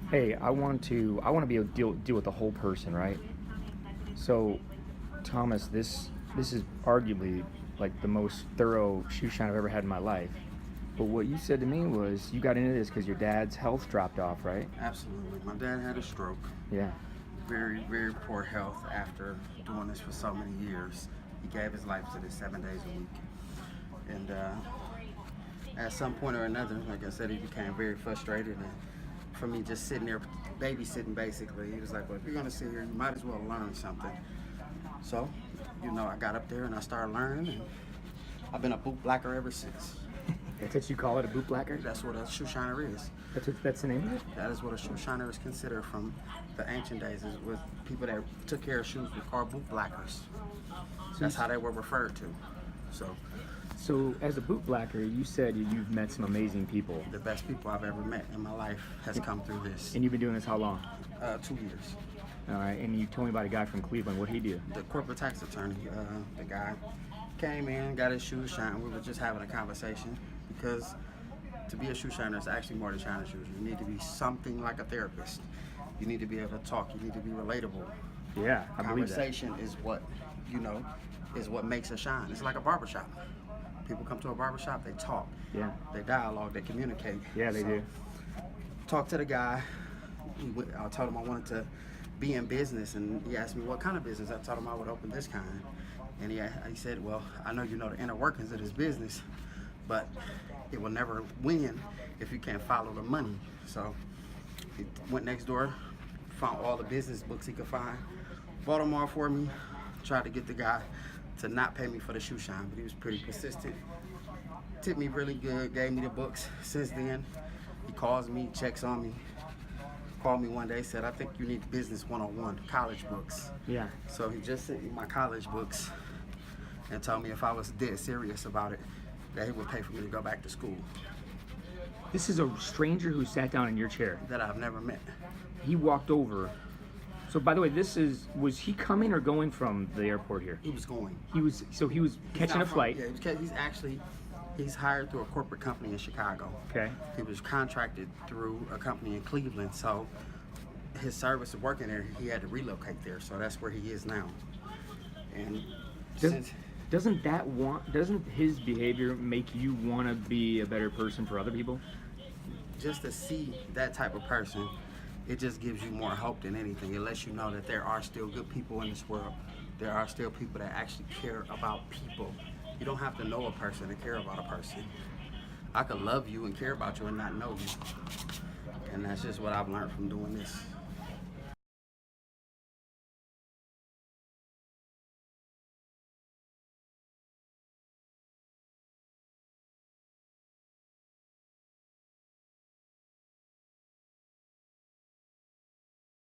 Hey, I want to be able to deal with the whole person, right? So, Thomas, this is arguably like the most thorough shoe shine I've ever had in my life. But what you said to me was you got into this because your dad's health dropped off, right? Absolutely. My dad had a stroke. Yeah. Very, very poor health after doing this for so many years. He gave his life to this 7 days a week. And at some point or another, like I said, he became very frustrated. And for me just sitting there babysitting basically, he was like, well, if you're going to sit here, you might as well learn something. So, I got up there and I started learning. And I've been a bootblacker ever since. That's what you call it, a bootblacker? That's what a shoe shiner is. That's the name of it? That is what a shoe shiner is considered from the ancient days. Is with people that took care of shoes were called bootblackers. That's how they were referred to. So as a bootblacker, you said you've met some amazing people. The best people I've ever met in my life has come through this. And you've been doing this how long? 2 years. All right, and you told me about a guy from Cleveland. What'd he do? The corporate tax attorney, the guy came in, got his shoes shined. We were just having a conversation because to be a shoe shiner is actually more than shining shoes. You need to be something like a therapist. You need to be able to talk. You need to be relatable. Yeah, I believe that. Conversation is what, is what makes a shine. It's like a barbershop. People come to a barbershop, they talk. Yeah. They dialogue, they communicate. Yeah, they do. Talk to the guy. I told him I wanted to be in business, and he asked me what kind of business. I told him I would open this kind. And he said, well, I know you know the inner workings of this business, but it will never win if you can't follow the money. So he went next door, found all the business books he could find, bought them all for me, tried to get the guy to not pay me for the shoe shine, but he was pretty persistent. Tipped me really good, gave me the books. Since then, he calls me, checks on me. Called me one day, said, I think you need business 101, college books. Yeah. So he just sent me my college books and told me if I was dead serious about it, that he would pay for me to go back to school. This is a stranger who sat down in your chair. That I've never met. He walked over. So by the way, was he coming or going from the airport here? He was going. He was catching a flight. Yeah, he's hired through a corporate company in Chicago. Okay. He was contracted through a company in Cleveland, so his service of working there, he had to relocate there, so that's where he is now. And doesn't his behavior make you want to be a better person for other people? Just to see that type of person, it just gives you more hope than anything. It lets you know that there are still good people in this world. There are still people that actually care about people. You don't have to know a person to care about a person. I could love you and care about you and not know you. And that's just what I've learned from doing this.